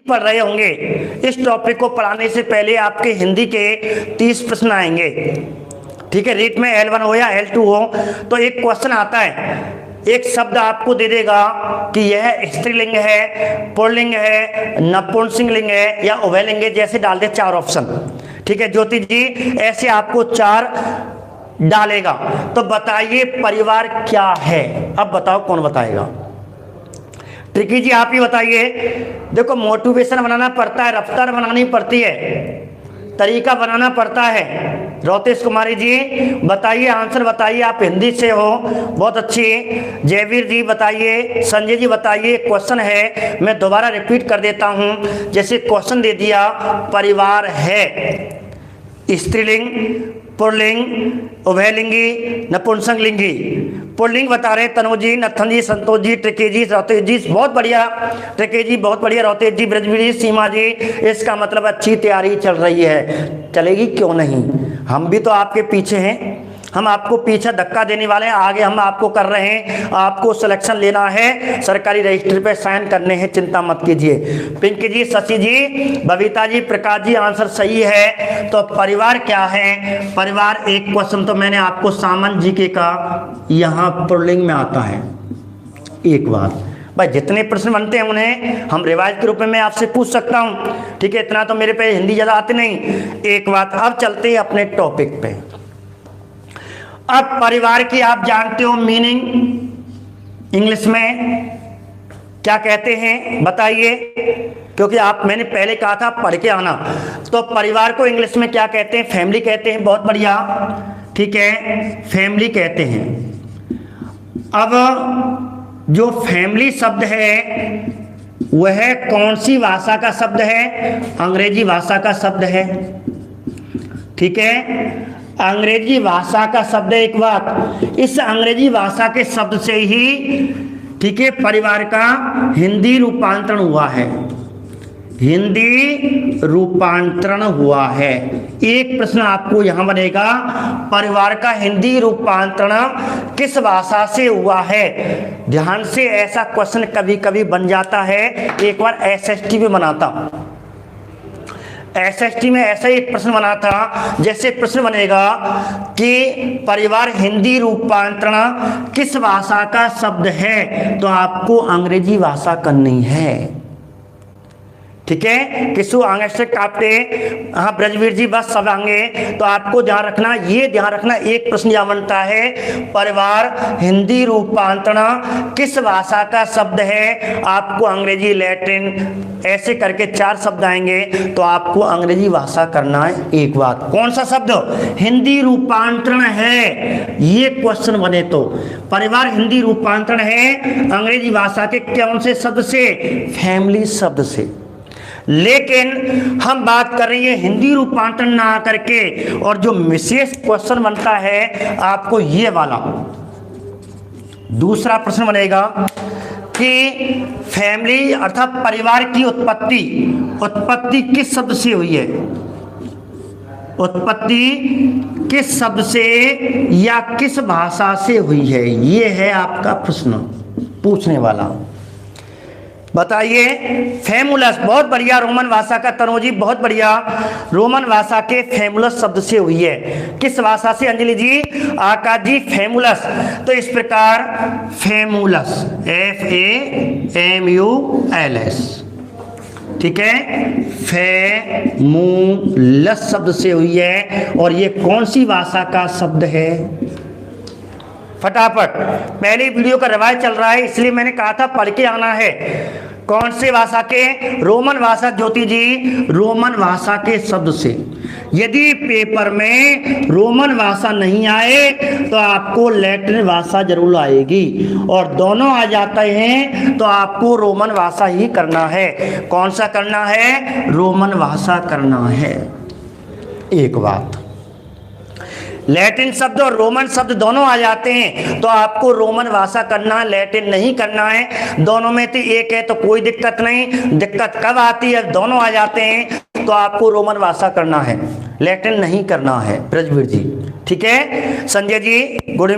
पढ़ रहे होंगे। इस टॉपिक को पढ़ाने से पहले आपके हिंदी के 30 प्रश्न आएंगे। ठीक है, रीट में L1 हो या L2 हो तो एक क्वेश्चन आता है, एक शब्द आपको दे देगा कि यह स्त्रीलिंग है, पुल्लिंग है, नपुंसकलिंग है या उभयलिंग है, जैसे डाल दे 4 ऑप्शन। ठीक है ज्योति जी, ऐसे आपको 4 डालेगा। तो बताइए परिवार क्या है? अब बताओ कौन बताएगा? ट्रिकी जी आप ही बताइए। देखो मोटिवेशन बनाना पड़ता है, रफ्तार बनानी पड़ती है, तरीका बनाना पड़ता है। रोतेश कुमारी जी बताइए, आंसर बताइए। आप हिंदी से हो, बहुत अच्छी। जयवीर जी बताइए, संजय जी बताइए। क्वेश्चन है, मैं दोबारा रिपीट कर देता हूं। जैसे क्वेश्चन दे दिया, परिवार है स्त्रीलिंग, पुल्लिंग, उभयलिंगी, नपुंसकलिंगी। पुल्लिंग बता रहे तनु जी, नथन जी, संतोष जी, ट्रिकी जी, रोतेश जी, बहुत बढ़िया। ट्रिकी जी बहुत बढ़िया, रोतेश जी, ब्रजवीर जी, सीमा जी। इसका मतलब अच्छी तैयारी चल रही है। चलेगी क्यों नहीं, हम भी तो आपके पीछे हैं, हम आपको पीछे धक्का देने वाले हैं, आगे हम आपको कर रहे हैं। आपको सिलेक्शन लेना है, सरकारी रजिस्टर पे साइन करने हैं, चिंता मत कीजिए। पिंकी जी, शशि जी, बबीता जी, प्रकाश जी, आंसर सही है। तो परिवार क्या है? परिवार, एक क्वेश्चन तो मैंने आपको सामान्य जीके का यहाँ पुल्लिंग में आता है। एक बात भाई, जितने प्रश्न बनते हैं उन्हें हम रिवाइज के रूप में मैं आपसे पूछ सकता हूँ। ठीक है, इतना तो मेरे पे हिंदी ज़्यादा आती नहीं। एक बात, अब चलते हैं अपने टॉपिक पे। अब परिवार की आप जानते हो मीनिंग इंग्लिश में क्या कहते हैं, बताइए। क्योंकि आप, मैंने पहले कहा था पढ़ के आना। तो परिवार को इंग्लिश में क्या कहते हैं? फैमिली कहते हैं, बहुत बढ़िया। ठीक है, फैमिली कहते हैं। अब जो फैमिली शब्द है वह कौन सी भाषा का शब्द है? अंग्रेजी भाषा का शब्द है। ठीक है, अंग्रेजी भाषा का शब्द है। एक बात, इस अंग्रेजी भाषा के शब्द से ही, ठीक है, परिवार का हिंदी रूपांतरण हुआ है। हिंदी रूपांतरण हुआ है। एक प्रश्न आपको यहां बनेगा, परिवार का हिंदी रूपांतरण किस भाषा से हुआ है? ध्यान से, ऐसा क्वेश्चन कभी कभी बन जाता है। एक बार एसएसटी में बना था, एसएसटी में ऐसा ही एक प्रश्न बना था। जैसे प्रश्न बनेगा कि परिवार हिंदी रूपांतरण किस भाषा का शब्द है, तो आपको अंग्रेजी भाषा करनी है। ठीक है, किसु आगे से काटते। हाँ ब्रजवीर जी, बस सब आएंगे। तो आपको ध्यान रखना, ये ध्यान रखना, एक प्रश्न यह बनता है, परिवार हिंदी रूपांतरण किस भाषा का शब्द है? आपको अंग्रेजी, लैटिन, ऐसे करके 4 शब्द आएंगे, तो आपको अंग्रेजी भाषा करना है। एक बात, कौन सा शब्द हिंदी रूपांतरण है, ये क्वेश्चन बने तो परिवार हिंदी रूपांतरण है अंग्रेजी भाषा के कौन से शब्द से? फैमिली शब्द से। लेकिन हम बात कर रहे हैं हिंदी रूपांतरण ना करके, और जो विशेष क्वेश्चन बनता है आपको ये वाला, दूसरा प्रश्न बनेगा कि फैमिली अर्थात परिवार की उत्पत्ति किस शब्द से हुई है? उत्पत्ति किस शब्द से या किस भाषा से हुई है? ये है आपका प्रश्न पूछने वाला, बताइए। फैमुलस, बहुत बढ़िया, रोमन भाषा का। तनोजी बहुत बढ़िया, रोमन भाषा के फैमुलस शब्द से हुई है। किस भाषा से अंजलि जी? आकाश जी, फैमुलस। तो इस प्रकार फैमुलस, FAMULS, ठीक है, फैमुलस शब्द से हुई है। और ये कौन सी भाषा का शब्द है? फटाफट, पहले वीडियो का रिवाइज चल रहा है इसलिए मैंने कहा था पढ़ के आना है। कौन से भाषा के? रोमन भाषा। ज्योति जी, रोमन भाषा के शब्द से। यदि पेपर में रोमन भाषा नहीं आए तो आपको लैटिन भाषा जरूर आएगी, और दोनों आ जाते हैं तो आपको रोमन भाषा ही करना है। कौन सा करना है? रोमन भाषा करना है। एक बात, लैटिन शब्द और रोमन शब्द दोनों आ जाते हैं तो आपको रोमन भाषा करना है, लैटिन नहीं करना है। दोनों में से एक है तो कोई दिक्कत नहीं। दिक्कत कब आती है? दोनों आ जाते हैं तो आपको रोमन भाषा करना है, लैटिन नहीं करना है। ब्रजवीर जी, ठीक है। Sanjay ji, good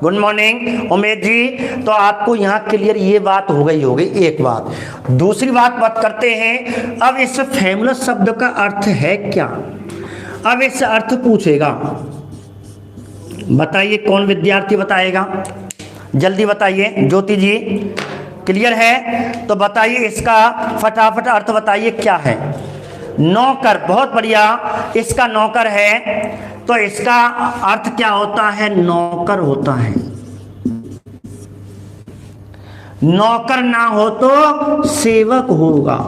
good morning Umesh ji. तो आपको यहाँ क्लियर ये बात हो गई होगी एक बात। दूसरी बात करते हैं, अब इस फेमस शब्द का अर्थ है क्या। अब इस अर्थ पूछेगा, बताइए कौन विद्यार्थी बताएगा, जल्दी बताइए। ज्योति जी क्लियर है तो बताइए इसका फटाफट अर्थ बताइए क्या है। नौकर, बहुत बढ़िया, इसका नौकर है तो इसका अर्थ क्या होता है, नौकर होता है। नौकर ना हो तो सेवक होगा।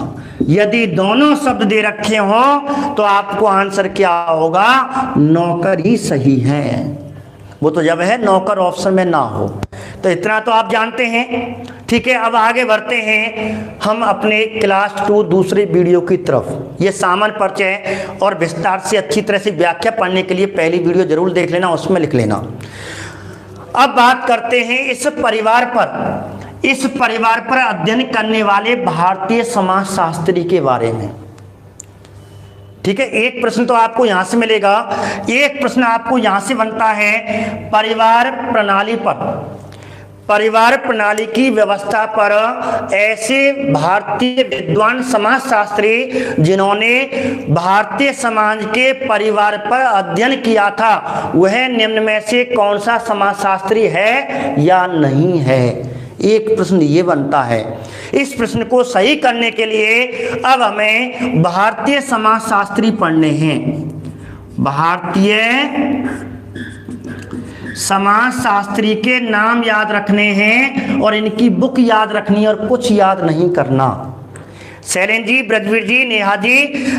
यदि दोनों शब्द दे रखे हो तो आपको आंसर क्या होगा, नौकर ही सही है। वो तो जब है नौकर ऑप्शन में ना हो। तो इतना तो आप जानते हैं, ठीक है। अब आगे बढ़ते हैं हम अपने क्लास 2 दूसरे वीडियो की तरफ। ये सामान्य परिचय और विस्तार से अच्छी तरह से व्याख्या पढ़ने के लिए पहली वीडियो जरूर देख लेना, उसमें लिख लेना। अब बात करते हैं इस परिवार पर अध्ययन करने वाले भारतीय समाजशास्त्री के बारे में। ठीक है, एक प्रश्न तो आपको यहां से मिलेगा, एक प्रश्न आपको यहां से बनता है परिवार प्रणाली की व्यवस्था पर ऐसे भारतीय विद्वान समाजशास्त्री जिन्होंने भारतीय समाज के परिवार पर अध्ययन किया था, वह निम्न में से कौन सा समाजशास्त्री है या नहीं है। एक प्रश्न ये बनता है। इस प्रश्न को सही करने के लिए अब हमें भारतीय समाजशास्त्री पढ़ने हैं। भारतीय समाजशास्त्री के नाम याद रखने हैं और इनकी बुक याद रखनी है और कुछ याद नहीं करना। शैलेंद्र जी, ब्रजवीर जी, नेहा जी,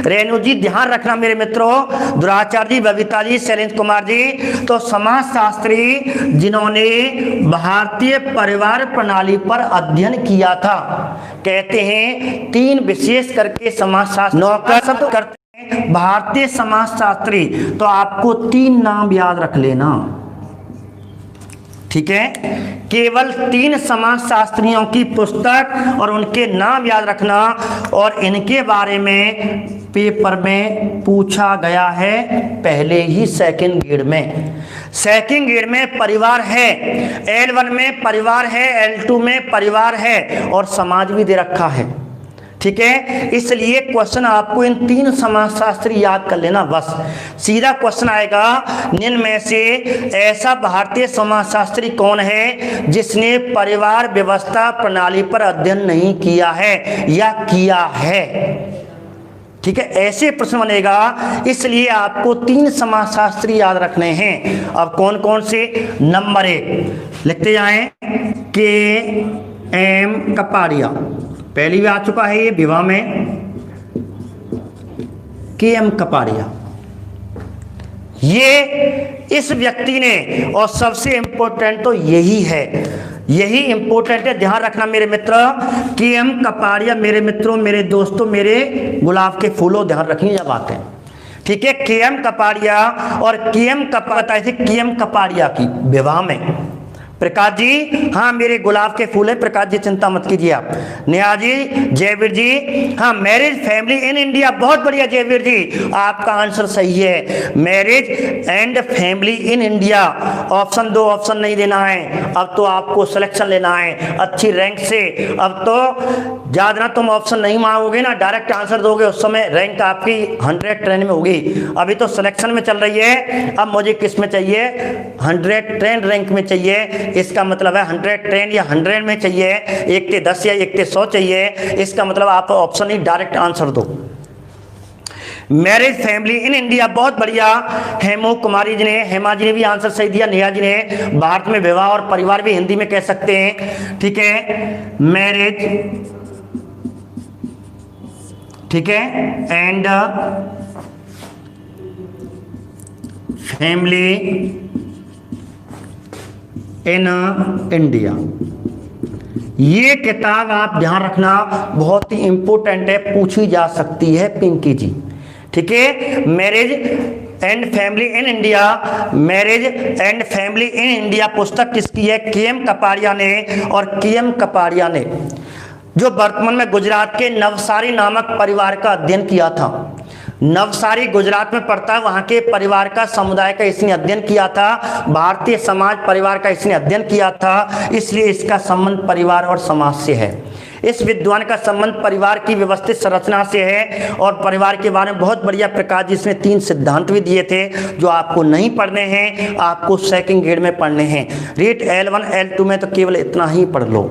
रेणु जी, ध्यान रखना मेरे मित्रों, दुराचार्य जी, बबीता जी, शैलेंद्र कुमार जी। तो समाजशास्त्री जिन्होंने भारतीय परिवार प्रणाली पर अध्ययन किया था, कहते हैं 3 विशेष करके समाजशास्त्री नौकर शब्द करते हैं भारतीय समाजशास्त्री। तो आपको 3 नाम याद रख लेना, ठीक है। केवल 3 समाजशास्त्रियों की पुस्तक और उनके नाम याद रखना, और इनके बारे में पेपर में पूछा गया है पहले ही सेकंड ग्रेड में परिवार है, L1 में परिवार है, L2 में परिवार है और समाज भी दे रखा है, ठीक है। इसलिए क्वेश्चन आपको इन 3 समाजशास्त्री याद कर लेना बस। सीधा क्वेश्चन आएगा, निम्न में से ऐसा भारतीय समाजशास्त्री कौन है जिसने परिवार व्यवस्था प्रणाली पर अध्ययन नहीं किया है या किया है, ठीक है। ऐसे प्रश्न बनेगा, इसलिए आपको 3 समाजशास्त्री याद रखने हैं। अब कौन कौन से, नंबर 1 लिखते जाएं, KM कपाड़िया, पहली भी आ चुका है ये विवाह में, KM कपाड़िया। ये इस व्यक्ति ने, और सबसे इंपॉर्टेंट तो यही इंपॉर्टेंट है, ध्यान रखना मेरे मित्र। KM कपाड़िया मेरे मित्रों, मेरे दोस्तों, मेरे गुलाब के फूलों, ध्यान रखिए जब आते हैं, ठीक है। KM कपाड़िया और KM कपाड़िया की विवाह में प्रकाश जी, हाँ मेरे गुलाब के फूल है प्रकाश जी, चिंता मत कीजिए आप। नेहा जी, जयवीर जी, हाँ मैरिज फैमिली इन इंडिया, बहुत बढ़िया जयवीर जी, आपका आंसर सही है, marriage and family in India. Option 2 option नहीं देना है, अब तो आपको सिलेक्शन लेना है अच्छी रैंक से। अब तो याद ना, तुम ऑप्शन नहीं मांगोगे ना, डायरेक्ट आंसर दोगे, उस समय रैंक आपकी 100 ट्रेन में होगी। अभी तो सिलेक्शन में चल रही है, अब मुझे किस में चाहिए, 100 ट्रेन रैंक में चाहिए। इसका मतलब है 100 ट्रेन या 100 में चाहिए, 1 से 10 या 1 से 100 चाहिए। इसका मतलब आप ऑप्शन ही डायरेक्ट आंसर दो। मैरिज फैमिली इन इंडिया, बहुत बढ़िया। हेमा जी ने भी आंसर सही दिया, नेहा जी ने। भारत में विवाह और परिवार भी हिंदी में कह सकते हैं, ठीक है। मैरिज, ठीक है, एंड फैमिली इन इंडिया। ये किताब आप ध्यान रखना, बहुत ही इंपॉर्टेंट है, पूछी जा सकती है पिंकी जी, ठीक है। Marriage and family in India, marriage and family in India पुस्तक किसकी है, KM कपाड़िया ने। और KM कपाड़िया ने जो वर्तमान में गुजरात के नवसारी नामक परिवार का अध्ययन किया था, नवसारी गुजरात में पड़ता है। वहाँ के परिवार का, समुदाय का इसने अध्ययन किया था, भारतीय समाज परिवार का इसने अध्ययन किया था, इसलिए इसका संबंध परिवार और समाज से है। इस विद्वान का संबंध परिवार की व्यवस्थित संरचना से है और परिवार के बारे में बहुत बढ़िया प्रकाश जी इसने 3 सिद्धांत भी दिए थे जो आपको नहीं पढ़ने हैं, आपको सेकंड ग्रेड में पढ़ने हैं। रीट L1 L2 में तो केवल इतना ही पढ़ लो।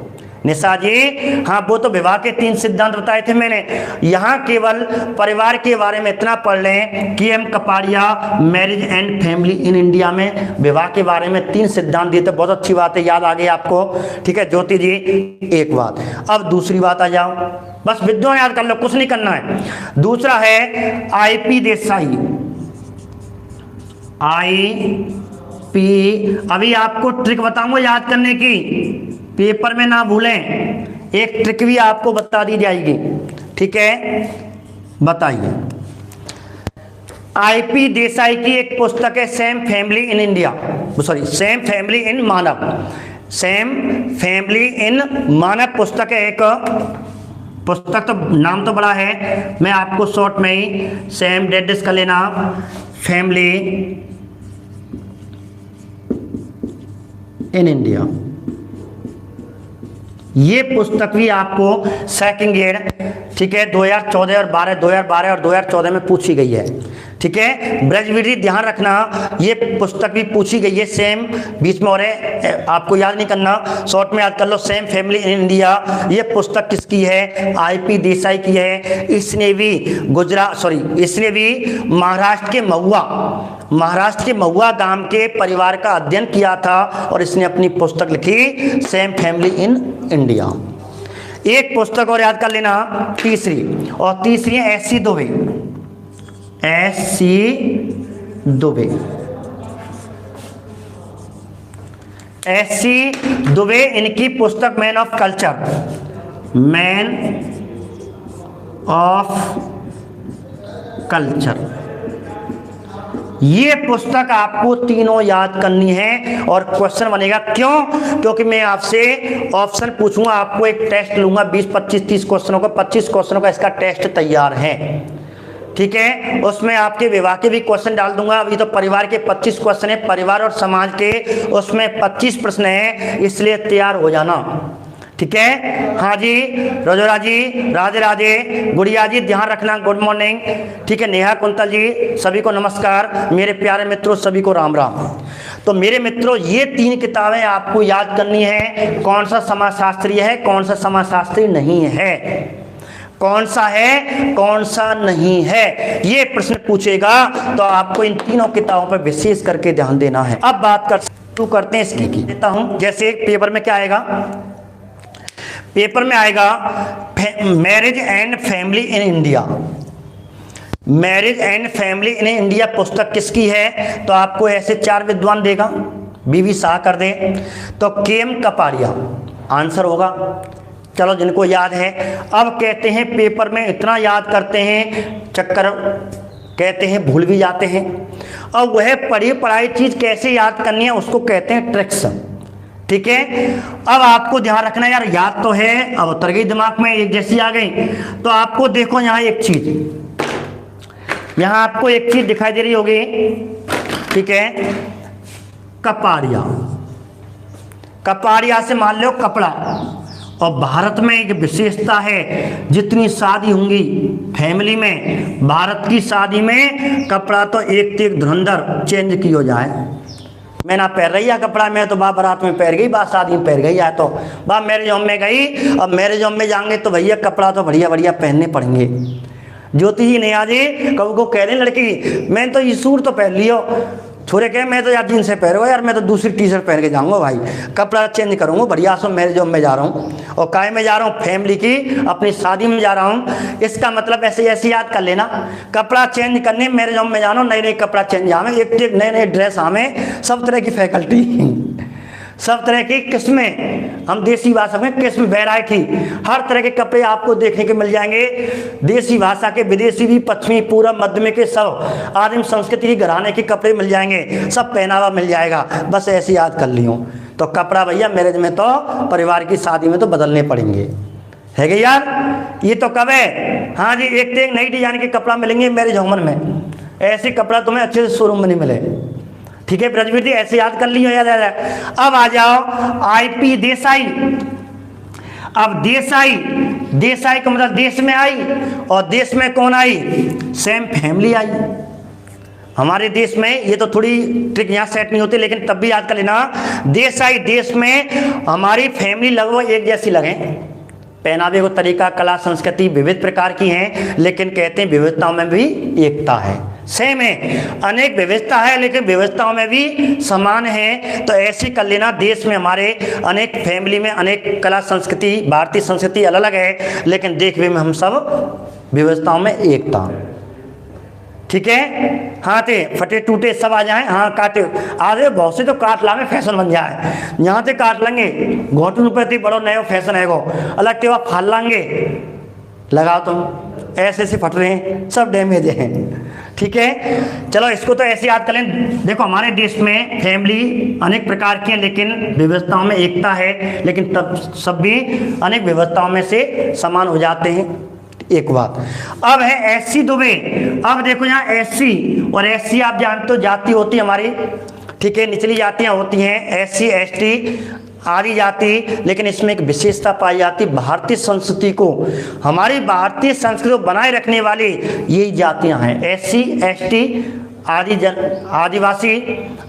निशा जी, हाँ वो तो विवाह के 3 सिद्धांत बताए थे मैंने, यहाँ केवल परिवार के बारे में इतना पढ़ लें कि M Kapadia marriage and family in India में विवाह के बारे में 3 सिद्धांत दिए थे। बहुत अच्छी बात है, याद आ गई आपको। ठीक है ज्योति जी, एक बात। अब दूसरी बात आ जाओ, बस विद्वान याद कर लो, कुछ नहीं करना है। दूसरा है IP देसाई। IP, अभी आपको ट्रिक बताऊंगा याद करने की, पेपर में ना भूलें, एक ट्रिक भी आपको बता दी जाएगी। ठीक है, बताइए। IP देसाई की एक पुस्तक है same family in India, sorry same family in मानव, सेम फैमिली इन मानव पुस्तक है एक पुस्तक, तो नाम तो बड़ा है, मैं आपको शॉर्ट में ही सेम डेडिस कर लेना, फैमिली इन इंडिया। ये पुस्तक भी आपको सेकंड ग्रेड, ठीक है 2014 और 2012 और 2014 में पूछी गई है। ठीक है, ब्रजविधि ध्यान रखना, ये पुस्तक भी पूछी गई है सेम, बीच में और है, आपको याद नहीं करना, शॉर्ट में याद कर लो। सेम फैमिली इन इंडिया, ये पुस्तक किसकी है? IP देसाई की है। इसने भी महाराष्ट्र के महुआ गांव के परिवार का अध्ययन किया था और इसने अपनी पुस्तक लिखी सेम फैमिली इन इंडिया। एक पुस्तक और याद कर लेना, तीसरी है SC दुबे, इनकी पुस्तक मैन ऑफ कल्चर। ये पुस्तक आपको तीनों याद करनी है और क्वेश्चन बनेगा। क्यों? क्योंकि मैं आपसे ऑप्शन पूछूंगा, आपको एक टेस्ट लूंगा 20, 25, 30 क्वेश्चनों का, 25 क्वेश्चनों का इसका टेस्ट तैयार है। ठीक है, उसमें आपके विवाह के भी क्वेश्चन डाल दूंगा। अभी तो परिवार के 25 क्वेश्चन है, परिवार और समाज के उसमें 25 प्रश्न है, इसलिए तैयार हो जाना। ठीक है, हाँ जी, रजोरा जी, राधे राधे, गुड़िया जी ध्यान रखना, गुड मॉर्निंग। ठीक है, नेहा कुंतल जी, सभी को नमस्कार, मेरे प्यारे मित्रों सभी को राम राम। तो मेरे मित्रों, ये 3 किताबें आपको याद करनी है, कौन सा समाजशास्त्री है, कौन सा समाजशास्त्री नहीं है, कौन सा है, कौन सा नहीं है, ये प्रश्न पूछेगा, तो आपको इन तीनों किताबों पर विशेष करके ध्यान देना है। अब बात करते हैं इसकी की देता हूं, जैसे पेपर में क्या आएगा, पेपर में आएगा marriage and family in India. Marriage and family in India पुस्तक किसकी है? तो आपको ऐसे 4 विद्वान देगा, BV शाह कर दे तो KM कपाड़िया आंसर होगा। चलो जिनको याद है, अब कहते हैं पेपर में इतना याद करते हैं, चक्कर कहते हैं भूल भी जाते हैं, और वह पढ़ी पढ़ाई चीज कैसे याद करनी है उसको कहते हैं ट्रिक्स। ठीक है, अब आपको ध्यान रखना यार, याद तो है, अब उतर गई दिमाग में, एक जैसी आ गई। तो आपको देखो यहाँ एक चीज, यहाँ आपको एक चीज दिखाई दे रही होगी, ठीक है, कपाड़िया से मान लो कपड़ा। और भारत में एक विशेषता है, जितनी शादी होंगी फैमिली में, भारत की शादी में कपड़ा तो एक धुरंधर चेंज की हो जाए। मैं ना पहन रही है कपड़ा, मैं तो बा बारात में पहन गई, बा शादी में पहन गई है, तो बा मैरिज होम में गई, अब मैरिज होम में जाएंगे तो भैया कपड़ा तो बढ़िया बढ़िया पहनने पड़ेंगे। ज्योति जी नहीं आज कब को कह रही लड़की, मैं तो ये सूट तो पहन लियो, छोरे कहे मैं तो यार जींस से पहनूंगा यार, मैं तो दूसरी टी-शर्ट पहन के जाऊंगा भाई, कपड़ा चेंज करूंगा, बढ़िया सो मैरिज होम में जा रहा हूँ। और काय में जा रहा हूँ? फैमिली की अपनी शादी में जा रहा हूँ। इसका मतलब ऐसे ऐसे याद कर लेना, कपड़ा चेंज करने मैरिज होम में जाना, नए नए कपड़ा चेंज आवे, एक नए नए ड्रेस आवे, सब तरह की फैकल्टी, सब तरह की किस्में, हम देसी भाषा में किस्म वैरायटी, हर तरह के कपड़े आपको देखने के मिल जाएंगे, देसी भाषा के, विदेशी भी, पश्चिमी, पूरब, मध्य में के, सब आदिम संस्कृति के घराने के कपड़े मिल जाएंगे, सब पहनावा मिल जाएगा। बस ऐसे याद कर लियो। तो कपड़ा भैया मैरिज में तो, परिवार की शादी में तो बदलने पड़ेंगे। है कि यार? ये तो कब है? हाँ जी, एक से एक नई डिजाइन के कपड़ा मिलेंगे मेरे झोमन में, ऐसे कपड़ा तुम्हें अच्छे से शोरूम में नहीं मिले। ठीक है ब्रजवीर जी, ऐसे याद कर लियो याद आ जाए। अब आ जाओ आईपी देसाई। अब देसाई, देसाई का मतलब देश में आई, और देश में कौन आई? Same family I. हमारे देश में ये तो थोड़ी ट्रिक यहाँ सेट नहीं होती, लेकिन तब भी याद कर लेना, देसाई देश में हमारी फैमिली लगभग एक जैसी लगे। पहनावे को तरीका, कला, संस्कृति विविध प्रकार की हैं, लेकिन कहते हैं विविधताओं में भी एकता है। सेम है, अनेक विविधता है लेकिन विविधताओं में भी समान है। तो ऐसे कर लेना, देश में हमारे अनेक फैमिली में अनेक कला संस्कृति, भारतीय संस्कृति अलग अलग है, लेकिन देखने में हम सब विविधताओं में एकता। ठीक है, हाँ थे फटे टूटे सब आ जाएं, हाँ काटे आ रहे बहुत से तो काट लांगे फैशन बन जाए, यहाँ से काट लेंगे घोटू रुपये बड़ो नयो फैशन है, अलग तेवा फाल लांगे, लगाओ तुम ऐसे ऐसे फट रहे हैं, सब डैमेज हैं। ठीक है, चलो इसको तो ऐसे याद कर लें। देखो हमारे देश में फैमिली अनेक प्रकार की है, लेकिन विविधताओं में एकता है, लेकिन तब सब भी अनेक विविधताओं में से समान हो जाते हैं। एक बात। अब है एससी दुबे। अब देखो यहाँ एससी और एससी आप जानते हो जाति होती है हमारी, ठीक है, निचली जातियां होती हैं एससी एसटी आदि जाति, लेकिन इसमें एक विशेषता पाई जाती है, भारतीय संस्कृति को, हमारी भारतीय संस्कृति को बनाए रखने वाली यही जातियां हैं, एससी एसटी आदिवासी,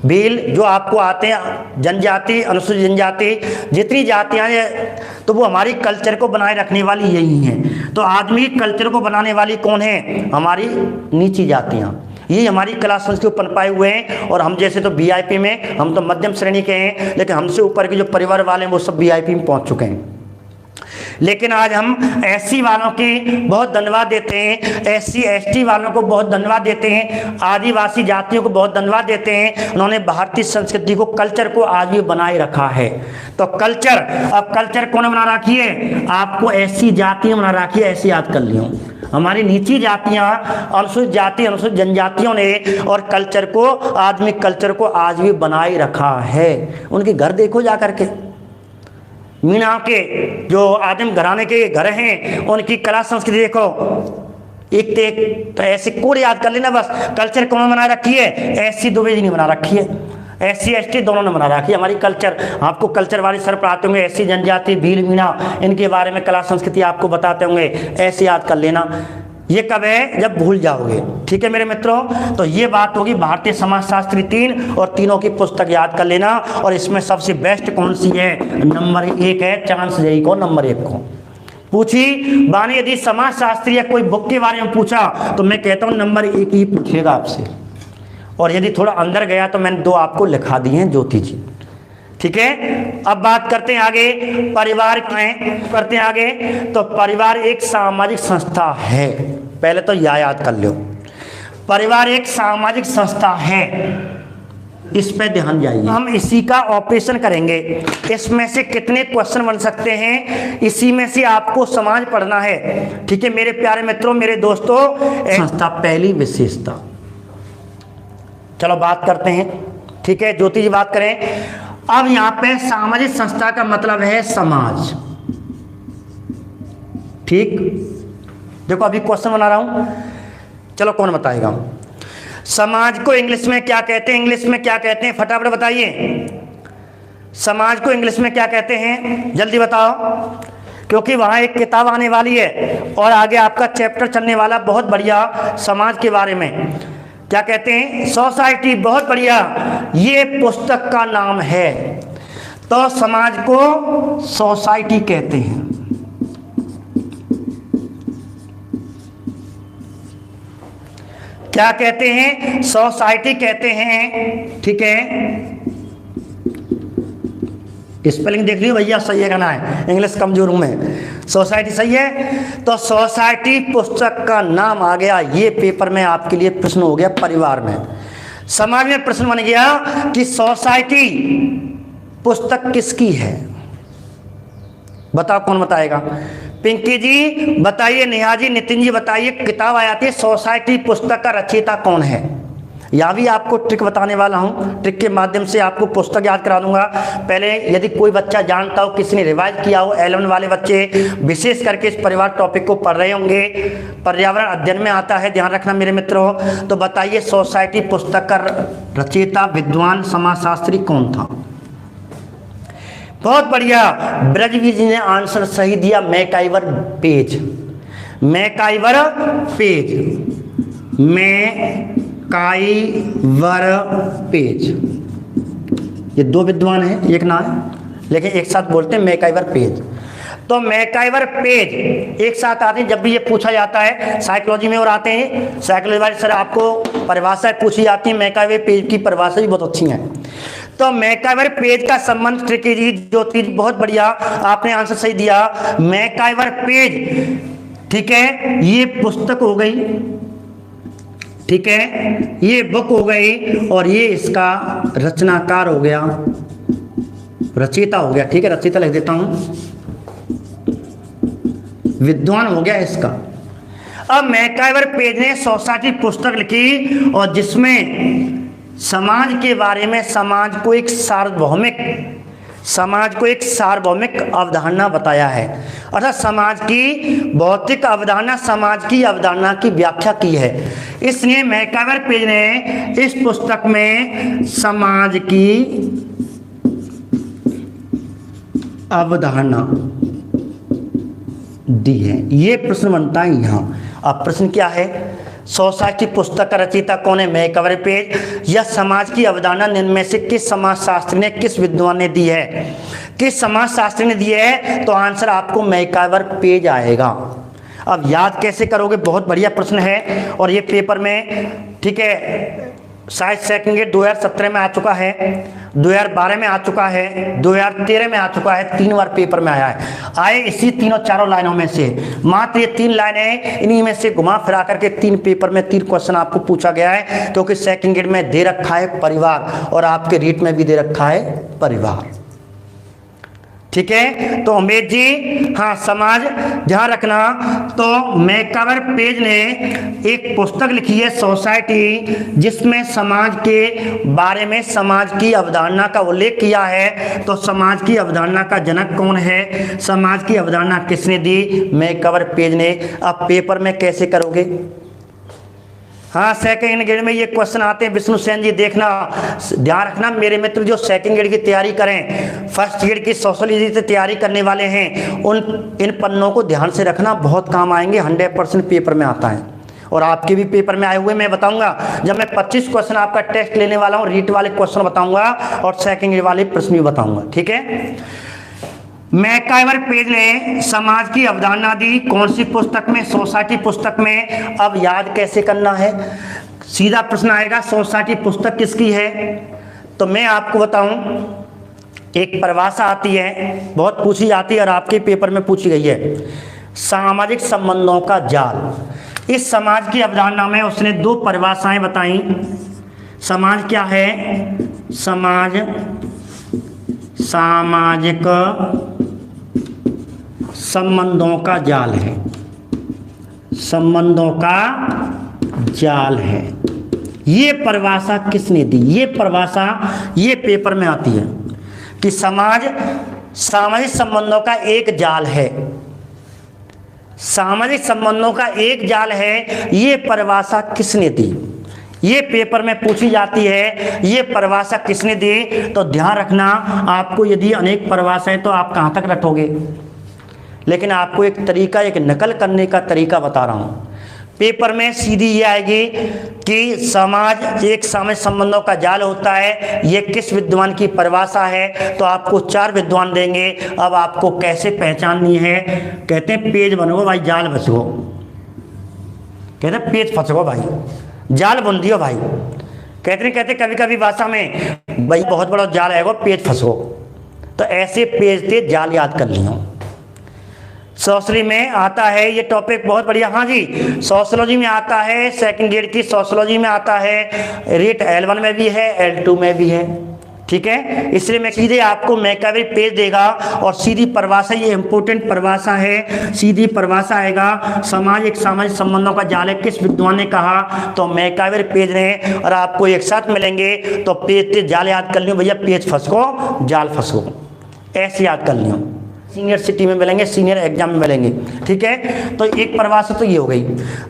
भील, जो आपको आते हैं जनजाति, अनुसूचित जनजाति, जितनी जातियां हैं तो वो हमारी कल्चर को बनाए रखने वाली यही हैं। तो आदमी कल्चर को बनाने वाली कौन है? हमारी नीची जातियां, ये हमारी कला संस्कृति को पनपाए हुए हैं। और हम जैसे तो वीआईपी में, हम तो मध्यम श्रेणी के हैं, लेकिन हमसे ऊपर के जो परिवार वाले हैं वो सब वीआईपी में पहुंच चुके हैं। लेकिन आज हम एससी वालों के बहुत धन्यवाद देते हैं, एससी एसटी वालों को बहुत धन्यवाद देते हैं, आदिवासी जातियों को बहुत धन्यवाद देते हैं, उन्होंने भारतीय संस्कृति को, कल्चर को आज भी बनाए रखा है। तो कल्चर, अब कल्चर कौन बना रखी है? आपको ऐसी जातियां बना रखी है, ऐसी याद कर लियो, हमारी नीची जातियां, अनुसूचित जाति, अनुसूचित जनजातियों ने, और कल्चर को, आदमी कल्चर को आज भी बनाए रखा है। उनके घर देखो जा करके, मीना के जो आदिम घराने के घर हैं, उनकी कला संस्कृति देखो, एक ते एक। तो ऐसे कोड याद कर लेना बस। कल्चर कौन बना रखी है? एससी दुबे जी ने बना रखी है, एससी एसटी दोनों ने बना रखी है हमारी कल्चर। आपको कल्चर वाले सर पढ़ाते होंगे, एससी जनजाति, भील, मीणा, इनके बारे में कला संस्कृति आपको बताते होंगे, ऐसे याद कर लेना। ये कब है? जब भूल जाओगे। ठीक है मेरे मित्रों, तो ये बात होगी भारतीय समाजशास्त्री 3, और तीनों की पुस्तक याद कर लेना। और इसमें सबसे बेस्ट कौन सी है? नंबर 1 है, चांस यही को नंबर 1 को पूछी बानी, यदि समाजशास्त्री या कोई बुक के बारे में पूछा तो मैं कहता हूँ नंबर 1 ही पूछेगा आपसे, और यदि थोड़ा अंदर गया तो मैंने 2 आपको लिखा दिए हैं, ज्योति जी। ठीक है, अब बात करते हैं आगे, परिवार करते हैं आगे। तो परिवार एक सामाजिक संस्था है, पहले तो यह याद कर लो, परिवार एक सामाजिक संस्था है, इस पे ध्यान जाइए। हम इसी का ऑपरेशन करेंगे, इसमें से कितने क्वेश्चन बन सकते हैं, इसी में से आपको समाज पढ़ना है। ठीक है मेरे प्यारे मित्रों, मेरे दोस्तों, संस्था पहली विशेषता। चलो बात करते हैं, ठीक है ज्योति जी बात करें। अब यहां पे सामाजिक संस्था का मतलब है समाज। ठीक, देखो अभी क्वेश्चन बना रहा हूं, चलो कौन बताएगा? समाज को इंग्लिश में क्या कहते हैं? इंग्लिश में क्या कहते हैं? फटाफट बताइए, समाज को इंग्लिश में क्या कहते हैं? जल्दी बताओ, क्योंकि वहां एक किताब आने वाली है और आगे आपका चैप्टर चलने वाला बहुत बढ़िया समाज के बारे में। क्या कहते हैं? सोसाइटी। बहुत बढ़िया, ये पुस्तक का नाम है। तो समाज को सोसाइटी कहते हैं। क्या कहते हैं? सोसाइटी कहते हैं। ठीक है, स्पेलिंग देख लियो भैया, सही है कहना है, इंग्लिश कमजोर हूं मैं। सोसाइटी सही है। तो सोसाइटी पुस्तक का नाम आ गया, ये पेपर में आपके लिए प्रश्न हो गया। परिवार में, समाज में प्रश्न बन गया कि सोसाइटी पुस्तक किसकी है? बताओ कौन बताएगा? पिंकी जी बताइए, नेहा जी, नितिन जी बताइए, किताब आ जाती है सोसाइटी पुस्तक का रचयिता कौन है? यहाँ भी आपको ट्रिक बताने वाला हूँ, ट्रिक के माध्यम से आपको पुस्तक याद करा दूंगा। पहले यदि कोई बच्चा जानता हो, किसी ने रिवाइज किया हो, L1 वाले बच्चे विशेष करके इस परिवार टॉपिक को पढ़ रहे होंगे, पर्यावरण अध्ययन में आता है, ध्यान रखना मेरे मित्रों। तो बताइए सोसाइटी पुस्तक का रचयिता विद्वान समाजशास्त्री कौन था? बहुत बढ़िया, ब्रजवीर जी ने आंसर सही दिया, MacIver page. MacIver page, MacIver page, ये दो विद्वान हैं, एक नाम है, लेकिन एक साथ बोलते हैं मैकाइवर पेज। तो मैकाइवर पेज एक साथ आते हैं जब भी ये पूछा जाता है साइकोलॉजी में, और आते हैं साइकोलॉजी वाले सर आपको परिभाषा पूछी जाती है, मैकाइवर पेज की परिभाषा भी बहुत अच्छी है। तो मैकाइवर पेज का संबंध ट्रिकी जो चीज बहुत बढ़िया, आपने आंसर सही दिया, मैकाइवर पेज, ठीक है, ये पुस्तक हो गई, ठीक है, ये बुक हो गई, और ये इसका रचनाकार हो गया, रचयिता हो गया, ठीक है, रचयिता लिख देता हूं, विद्वान हो गया इसका। अब मैकाइवर पेज ने सोसाइटी पुस्तक लिखी और जिसमें समाज के बारे में, समाज को एक सार्वभौमिक अवधारणा बताया है, अर्थात समाज की भौतिक अवधारणा, समाज की अवधारणा की व्याख्या की है। इसलिए मैकाइवर पेज ने इस पुस्तक में समाज की अवधारणा दी है। ये प्रश्न बनता है यहाँ। अब प्रश्न क्या है? सोसाइटी पुस्तक का रचयिता कौन है? MacIver page. या समाज की अवधारणा निम्न में से किस समाजशास्त्री ने, किस विद्वान ने दी है? किस समाजशास्त्री ने दी है? तो आंसर आपको मैकाइवर पेज आएगा। अब याद कैसे करोगे? बहुत बढ़िया प्रश्न है, और ये पेपर में, ठीक है, शायद सेकंड ग्रेड 2017 में आ चुका है, 2012 में आ चुका है, 2013 में आ चुका है, 3 बार पेपर में आया है। आए इसी तीनों चारों लाइनों में से, मात्र ये 3 लाइनें, इन्हीं में से घुमा फिरा करके 3 पेपर में 3 क्वेश्चन आपको पूछा गया है, क्योंकि सेकंड ग्रेड में दे रखा है परिवार, और आपके रीट में भी दे रखा है परिवार, ठीक है। तो उमेश जी, हाँ, समाज ध्यान रखना। तो मैकाइवर पेज ने एक पुस्तक लिखी है सोसाइटी, जिसमें समाज के बारे में, समाज की अवधारणा का उल्लेख किया है। तो समाज की अवधारणा का जनक कौन है? समाज की अवधारणा किसने दी? मैकाइवर पेज ने। अब पेपर में कैसे करोगे? हाँ, सेकंड ग्रेड में ये क्वेश्चन आते हैं, विष्णु सेन जी देखना, ध्यान रखना मेरे मित्र, जो सेकंड ग्रेड की तैयारी करें, फर्स्ट ग्रेड की सोशोलॉजी से तैयारी करने वाले हैं, इन पन्नों को ध्यान से रखना, बहुत काम आएंगे, 100% पेपर में आता है, और आपके भी पेपर में आए हुए मैं बताऊंगा। जब मैं 25 क्वेश्चन आपका टेस्ट लेने वाला हूँ, रीट वाले क्वेश्चन बताऊंगा और सेकंड ग्रेड वाले प्रश्न भी बताऊंगा, ठीक है। मैकाइवर पेज ने समाज की अवधारणा दी, कौन सी पुस्तक में? सोसाइटी पुस्तक में। अब याद कैसे करना है? सीधा प्रश्न आएगा, सोसाइटी पुस्तक किसकी है? तो मैं आपको बताऊं, एक परिभाषा आती है, बहुत पूछी जाती है और आपके पेपर में पूछी गई है, सामाजिक संबंधों का जाल। इस समाज की अवधारणा में उसने 2 परिभाषाएं बताई। समाज क्या है? समाज सामाजिक संबंधों का जाल है, संबंधों का जाल है। ये परिभाषा किसने दी? ये परिभाषा ये पेपर में आती है कि समाज सामाजिक संबंधों का एक जाल है, सामाजिक संबंधों का एक जाल है। ये परिभाषा किसने दी? ये पेपर में पूछी जाती है, ये परिभाषा किसने दी? तो ध्यान रखना, आपको यदि अनेक परिभाषाएं तो आप कहाँ तक रटोगे, लेकिन आपको एक तरीका, एक नकल करने का तरीका बता रहा हूँ। पेपर में सीधी ये आएगी कि समाज एक सामाजिक संबंधों का जाल होता है, ये किस विद्वान की परिभाषा है? तो आपको 4 विद्वान देंगे। अब आपको कैसे पहचाननी है? कहते हैं पेज बनोगो भाई, जाल बसो, कहते हैं पेज फंसो भाई, जाल बुन दियो भाई। कहते कभी कभी भाषा में भाई बहुत बड़ा जाल है वो, पेज फंसो। तो ऐसे पेज थे, जाल याद कर लियो। सोशली में आता है ये टॉपिक, बहुत बढ़िया। हाँ जी, सोशोलॉजी में आता है, सेकंड ग्रेड की सोशोलॉजी में आता है, रेट L1 में भी है, L2 में भी है, ठीक है, इसलिए मैं सीधे आपको मैकावे पेज देगा और सीधी परिभाषा, ये इंपोर्टेंट परिभाषा है, सीधी परिभाषा आएगा, समाज एक सामाजिक संबंधों का जाल है, किस विद्वान ने कहा, तो मैकावे पेज ने, और आपको एक साथ मिलेंगे तो पेज जाल याद कर लियो भैया, पेज फंसको जाल फंसको, ऐसे याद कर लियो। सीनियर सिटी में मिलेंगे, सीनियर एग्जाम में मिलेंगे, ठीक है। तो एक परिभाषा तो ये हो गई।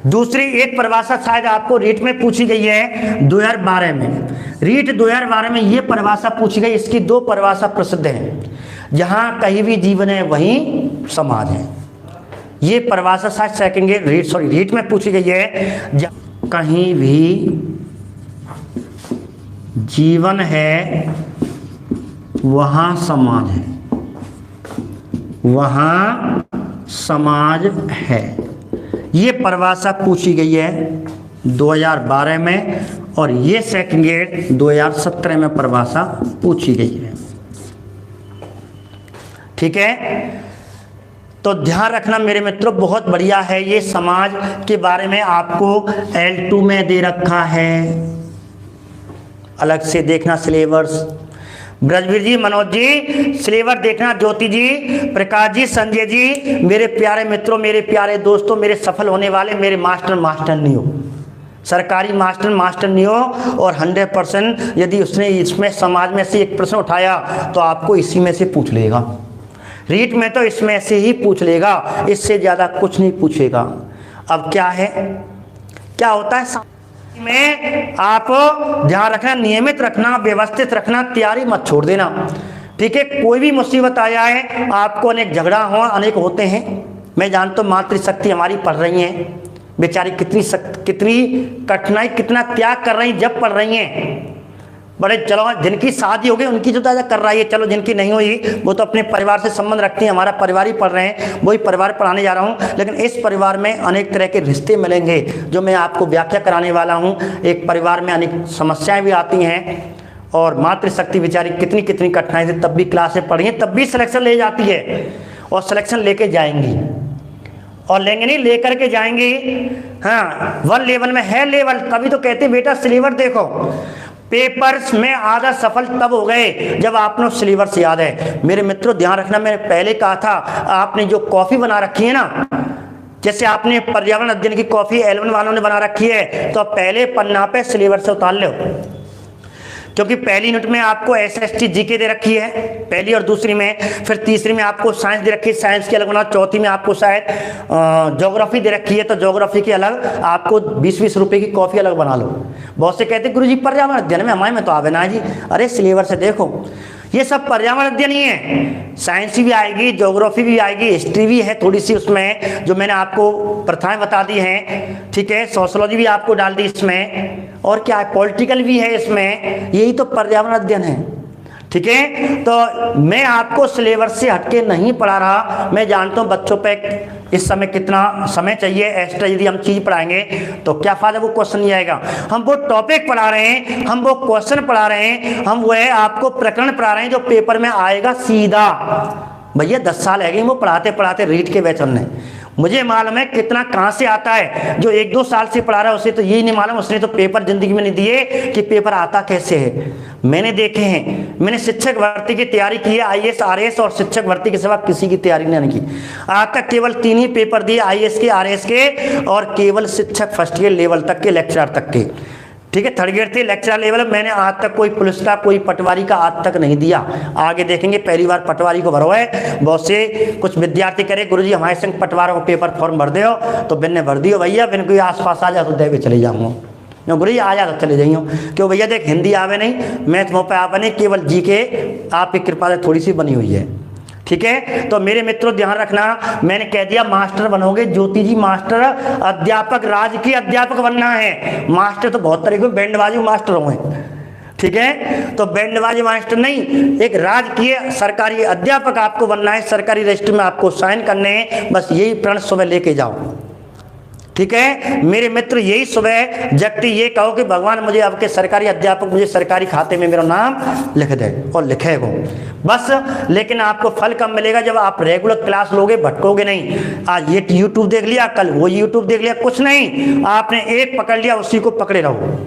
दूसरी एक परिभाषा शायद आपको रीट में पूछी गई है 2012 में, रीट 2012 में ये परिभाषा पूछी गई। इसकी दो परिभाषा प्रसिद्ध हैं, जहां कहीं भी जीवन है वहीं समाज है। ये परिभाषा शायद सेकंड रीट में पूछी गई है, जहां कहीं भी जीवन है वहां समाज है, वहां समाज है। ये परिभाषा पूछी गई है 2012 में, और ये सेकंड ग्रेड 2017 में परिभाषा पूछी गई है, ठीक है। तो ध्यान रखना मेरे मित्रों, बहुत बढ़िया है। ये समाज के बारे में आपको L2 में दे रखा है, अलग से देखना सिलेबस। ब्रजवीर जी, मनोज जी, सिलेबस देखना। ज्योति जी, प्रकाश जी, संजय जी, मेरे प्यारे मित्रों, मेरे प्यारे दोस्तों, मेरे सफल होने वाले, मेरे मास्टर नहीं हो, सरकारी मास्टर नहीं हो, और 100% यदि उसने इसमें समाज में से एक प्रश्न उठाया तो आपको इसी में से पूछ लेगा। रीट में तो इसमें से ही पूछ लेगा, इससे ज़्यादा कुछ नहीं पूछेगा। अब क्या है, क्या होता है में, आप ध्यान रखना, नियमित रखना, व्यवस्थित रखना, तैयारी मत छोड़ देना, ठीक है। कोई भी मुसीबत आ जाए, आपको अनेक झगड़ा हो, अनेक होते हैं। मैं जानता हूँ मातृशक्ति हमारी पढ़ रही हैं, बेचारी कितनी कठिनाई, कितना त्याग कर रही जब पढ़ रही हैं। बड़े चलो जिनकी शादी हो गई उनकी जो ताजा कर रही है, चलो जिनकी नहीं हुई वो तो अपने परिवार से संबंध रखती हैं, हमारा परिवार ही पढ़ रहे हैं, वही परिवार पढ़ाने जा रहा हूँ। लेकिन इस परिवार में अनेक तरह के रिश्ते मिलेंगे जो मैं आपको व्याख्या कराने वाला हूँ। एक परिवार में अनेक समस्याएं भी आती हैं, और मातृशक्ति बेचारी कितनी कठिनाई से तब भी क्लासें पढ़ी हैं, तब भी सिलेक्शन ले जाती है, और सिलेक्शन लेके जाएंगी, और लेंगे नहीं, लेकर के जाएंगी। हाँ, 1 लेवल में है लेवल, तभी तो कहते बेटा सिलेबस देखो। पेपर्स में आधा सफल तब हो गए जब आपने सिलेबस याद है। मेरे मित्रों ध्यान रखना, मैंने पहले कहा था, आपने जो कॉपी बना रखी है ना, जैसे आपने पर्यावरण अध्ययन की कॉपी L1 वालों ने बना रखी है, तो पहले पन्ना पे सिलेबस से उतार लो, क्योंकि पहली यूनिट में आपको SST GK दे रखी है, पहली और दूसरी में, फिर तीसरी में आपको साइंस दे रखी है, साइंस की अलग बना, चौथी में आपको शायद ज्योग्राफी दे रखी है, तो ज्योग्राफी की अलग आपको 20-20 रुपए की कॉपी अलग बना लो। बहुत से कहते गुरुजी पर्यावरण अध्ययन में हमारे में तो आवे ना जी, अरे सिलेबस से देखो, ये सब पर्यावरण अध्ययन ही है। साइंस भी आएगी, ज्योग्राफी भी आएगी, हिस्ट्री भी है थोड़ी सी उसमें, जो मैंने आपको प्रथाएं बता दी हैं, ठीक है। सोशियोलॉजी भी आपको डाल दी इसमें, और क्या है, पॉलिटिकल भी है इसमें। यही तो पर्यावरण अध्ययन है, ठीक है। तो मैं आपको सिलेबस से हटके नहीं पढ़ा रहा। मैं जानता हूँ बच्चों पे इस समय कितना समय चाहिए, एक्स्ट्रा यदि हम चीज पढ़ाएंगे तो क्या फायदा, वो क्वेश्चन नहीं आएगा। हम वो टॉपिक पढ़ा रहे हैं, हम वो क्वेश्चन पढ़ा रहे हैं, हम वो है आपको प्रकरण पढ़ा रहे हैं जो पेपर में आएगा सीधा। भैया 10 साल है गए वो पढ़ाते पढ़ाते रीट के बैच ने, मुझे मालूम है कितना कहाँ से आता है। जो 1-2 साल से पढ़ा रहा है उसे तो यही नहीं मालूम, उसने तो पेपर जिंदगी में नहीं दिए कि पेपर आता कैसे है। मैंने देखे हैं, मैंने शिक्षक भर्ती की तैयारी की है, IAS RAS और शिक्षक भर्ती के सिवा किसी की तैयारी नहीं की। आज तक केवल 3 ही पेपर दिए, IAS के, RAS के, और केवल शिक्षक फर्स्ट ईयर लेवल तक के, लेक्चरर तक के, ठीक है। 3rd ग्रेड थे लेक्चरर लेवल। मैंने आज तक कोई पुलिस का, कोई पटवारी का आज तक नहीं दिया। आगे देखेंगे, पहली बार पटवारी को भरो है। बहुत से कुछ विद्यार्थी करे गुरुजी हमारे संग पटवारों को पेपर फॉर्म भर दो, तो बिन ने भर दियो भैया, बिन कोई आसपास आ जा तो दे चले जाऊँगा, गुरुजी आ जा तो चले जाइयो। क्यों भैया देख, हिंदी आवे नहीं, मैथ मोह पे आवे नहीं, केवल GK आपकी कृपा से थोड़ी सी बनी हुई है, ठीक है। तो मेरे मित्रों ध्यान रखना, मैंने कह दिया मास्टर बनोगे। ज्योति जी मास्टर, अध्यापक, राजकीय अध्यापक बनना है। मास्टर तो बहुत तरीके के, बैंडबाजी मास्टर होंगे, ठीक है। तो बैंडबाजी मास्टर नहीं, एक राजकीय सरकारी अध्यापक आपको बनना है। सरकारी रजिस्टर में आपको साइन करने हैं, बस यही प्रण सुबह लेके जाओ, ठीक है। मेरे मित्र यही सुबह जगती ये कहो कि भगवान मुझे आपके सरकारी अध्यापक, मुझे सरकारी खाते में मेरा नाम लिख दे, और लिखेगा बस। लेकिन आपको फल कब मिलेगा, जब आप रेगुलर क्लास लोगे, भटकोगे नहीं। आज ये YouTube देख लिया, कल वो YouTube देख लिया, कुछ नहीं, आपने एक पकड़ लिया, उसी को पकड़े रहो।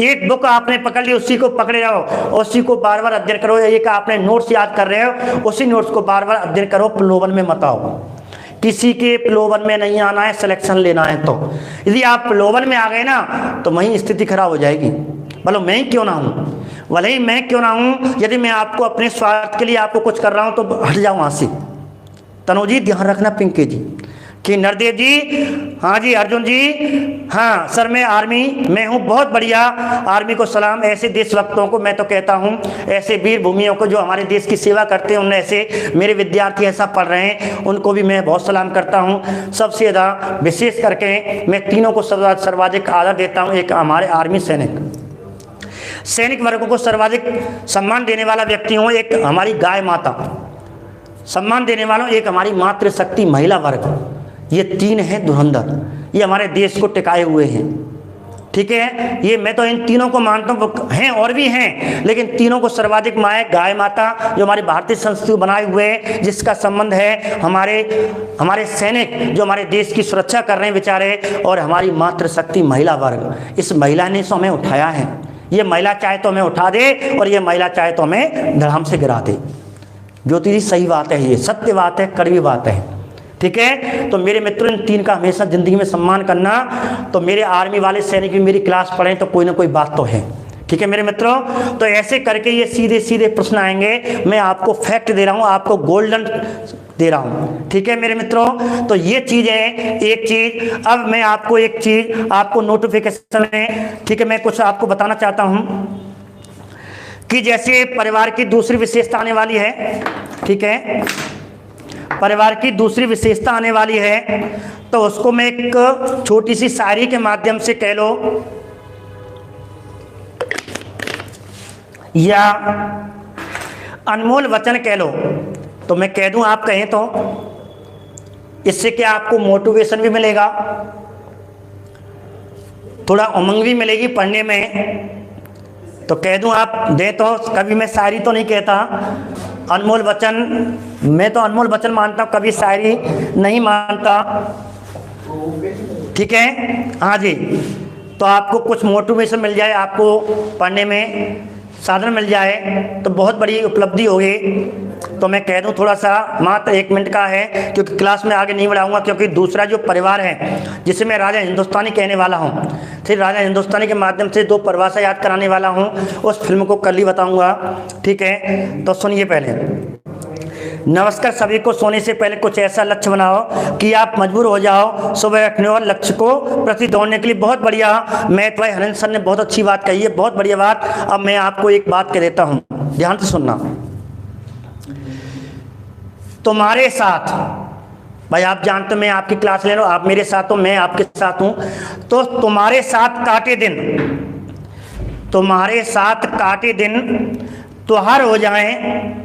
एक बुक आपने पकड़ ली, उसी को पकड़े रहो, उसी को बार बार अध्ययन करो। एक आपने नोट्स याद कर रहे हो, उसी नोट्स को बार बार अध्ययन करो, प्रलोभन में मत आओ। किसी के प्रलोभन में नहीं आना है, सिलेक्शन लेना है। तो यदि आप प्रलोभन में आ गए ना तो वहीं स्थिति खराब हो जाएगी। भले मैं ही क्यों ना हूँ, भले ही मैं क्यों ना हूँ, यदि मैं आपको अपने स्वार्थ के लिए आपको कुछ कर रहा हूँ तो हट जाओ वहाँ से। तनु जी ध्यान रखना, पिंकी जी कि नरदेव जी, हाँ जी अर्जुन जी, हाँ सर मैं आर्मी में हूँ, बहुत बढ़िया, आर्मी को सलाम। ऐसे देशभक्तों को मैं तो कहता हूँ, ऐसे वीर भूमियों को जो हमारे देश की सेवा करते हैं, उनमें ऐसे मेरे विद्यार्थी ऐसा पढ़ रहे हैं, उनको भी मैं बहुत सलाम करता हूँ। सबसे ज़्यादा विशेष करके मैं तीनों को सर्वाधिक आदर देता हूँ। एक हमारे आर्मी सैनिक वर्गों को सर्वाधिक सम्मान देने वाला व्यक्ति हूँ, एक हमारी गाय माता सम्मान देने वालों, एक हमारी मातृशक्ति महिला वर्ग। ये तीन हैं धुरंधर, ये हमारे देश को टिकाए हुए हैं। ठीक है, ये मैं तो इन तीनों को मानता हूँ, हैं और भी हैं, लेकिन तीनों को सर्वाधिक माए गाय माता जो हमारी भारतीय संस्कृति बनाए हुए है, जिसका संबंध है हमारे सैनिक जो हमारे देश की सुरक्षा कर रहे हैं बेचारे, और हमारी मातृशक्ति महिला वर्ग। इस महिला ने तो हमें उठाया है। ये महिला चाहे तो हमें उठा दे और ये महिला चाहे तो हमें धड़ाम से गिरा दे। ज्योति जी सही बात है, ये सत्य बात है, कड़वी बात है। ठीक है, तो मेरे मित्रों इन तीन का हमेशा जिंदगी में सम्मान करना। तो मेरे आर्मी वाले सैनिक भी मेरी क्लास पढ़ें तो कोई ना कोई बात तो है। ठीक है मेरे मित्रों, तो ऐसे करके ये सीधे सीधे प्रश्न आएंगे। मैं आपको फैक्ट दे रहा हूँ, आपको गोल्डन दे रहा हूँ। ठीक है मेरे मित्रों, तो ये चीज़ है एक चीज़। अब मैं आपको एक चीज़ आपको नोटिफिकेशन में, ठीक है, मैं कुछ आपको बताना चाहता हूँ कि जैसे परिवार की दूसरी विशेषता आने वाली है। ठीक है, परिवार की दूसरी विशेषता आने वाली है, तो उसको मैं एक छोटी सी शायरी के माध्यम से कह लो या अनमोल वचन कह लो, तो मैं कह दूं, आप कहें तो इससे क्या आपको मोटिवेशन भी मिलेगा, थोड़ा उमंग भी मिलेगी पढ़ने में। तो कह दूं आप दें तो, कभी मैं शायरी तो नहीं कहता, अनमोल वचन, मैं तो अनमोल वचन मानता हूँ, कभी शायरी नहीं मानता। ठीक है, हाँ जी, तो आपको कुछ मोटिवेशन मिल जाए, आपको पढ़ने में साधन मिल जाए तो बहुत बड़ी उपलब्धि होगी। तो मैं कह दूं थोड़ा सा, मात्र 1 मिनट का है, क्योंकि क्लास में आगे नहीं बढ़ाऊंगा, क्योंकि दूसरा जो परिवार है जिसे मैं राजा हिंदुस्तानी कहने वाला हूं, फिर राजा हिंदुस्तानी के माध्यम से 2 परिभाषा याद कराने वाला हूं, उस फिल्म को कल ही बताऊंगा। ठीक है, तो सुनिए पहले। नमस्कार सभी को। सोने से पहले कुछ ऐसा लक्ष्य बनाओ कि आप मजबूर हो जाओ सुबह उठने और लक्ष्य को प्रति दौड़ने के लिए। बहुत बढ़िया, मैथ भाई हरेंद्र सर ने बहुत अच्छी बात कही है, बहुत बढ़िया बात। अब मैं आपको एक बात कह देता हूँ, ध्यान से सुनना। तुम्हारे साथ, भाई आप जानते हो मैं आपकी क्लास ले लो, आप मेरे साथ हो, मैं आपके साथ हूँ, तो तुम्हारे साथ काटे दिन, तुम्हारे साथ काटे दिन त्योहार हो जाएं,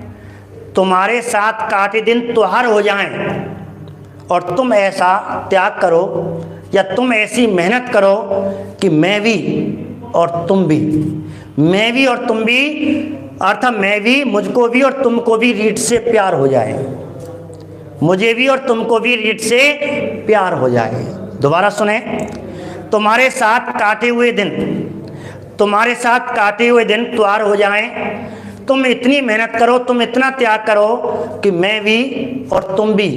तुम्हारे साथ काटे दिन त्योहार हो जाएं, और तुम ऐसा त्याग करो या तुम ऐसी मेहनत करो कि मैं भी और तुम भी, मैं भी और तुम भी, अर्थात मैं भी, मुझको भी और तुमको भी रीत से प्यार हो जाए, मुझे भी और तुमको भी रीत से प्यार हो जाए। दोबारा सुने, तुम्हारे साथ काटे हुए दिन, तुम्हारे साथ काटे हुए दिन त्योहार हो जाएं, तुम इतनी मेहनत करो, तुम इतना त्याग करो कि मैं भी और तुम भी,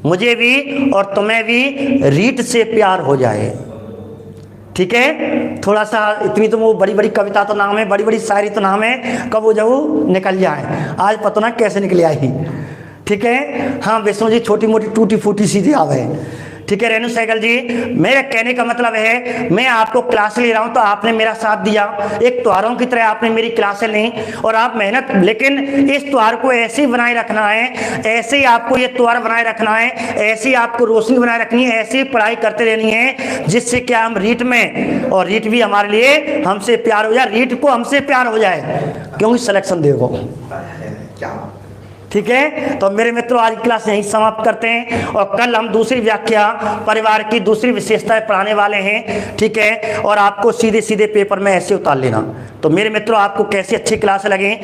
मुझे भी और तुम्हें भी रीत से प्यार हो जाए। ठीक है, थोड़ा सा इतनी तो वो बड़ी बड़ी कविता तो नाम है, बड़ी बड़ी शायरी तो नाम है, कब वो जब निकल जाए, आज पता ना कैसे निकल आई। ठीक है, हाँ विष्णु जी छोटी मोटी टूटी फूटी सीधी आवे। ठीक है रेणु सहगल जी, मेरे कहने का मतलब है मैं आपको क्लास ले रहा हूं तो आपने मेरा साथ दिया, एक त्योहारों की तरह आपने मेरी क्लासें ली और आप मेहनत, लेकिन इस त्योहार को ऐसे ही बनाए रखना है, ऐसे ही आपको ये त्योहार बनाए रखना है, ऐसे ही आपको रोशनी बनाए रखनी है, ऐसे ही पढ़ाई करते रहनी है, जिससे क्या हम रीट में, और रीट भी हमारे लिए हमसे प्यार हो जाए, रीट को हमसे प्यार हो जाए, क्योंकि सिलेक्शन देखो ठीक है। तो मेरे मित्रों आज की क्लास यहीं समाप्त करते हैं और कल हम दूसरी व्याख्या परिवार की दूसरी विशेषताएं पढ़ाने वाले हैं, ठीक है। और आपको सीधे सीधे पेपर में ऐसे उतार लेना। तो मेरे मित्रों आपको कैसी अच्छी क्लास लगे,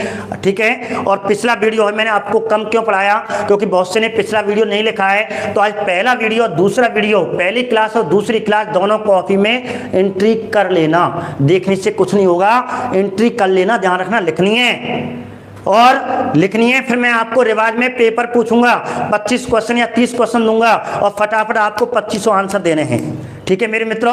ठीक है। और पिछला वीडियो है मैंने आपको कम क्यों पढ़ाया, क्योंकि बहुत से ने पिछला वीडियो नहीं लिखा है। तो आज पहला वीडियो और दूसरा वीडियो, पहली क्लास और दूसरी क्लास दोनों कॉपी में एंट्री कर लेना। देखने से कुछ नहीं होगा, एंट्री कर लेना, ध्यान रखना लिखनी है और लिखनी है। फिर मैं आपको रिवाज में पेपर पूछूंगा, 25 क्वेश्चन या 30 क्वेश्चन दूंगा और फटाफट आपको 2500 आंसर देने हैं, ठीक है मेरे मित्रों।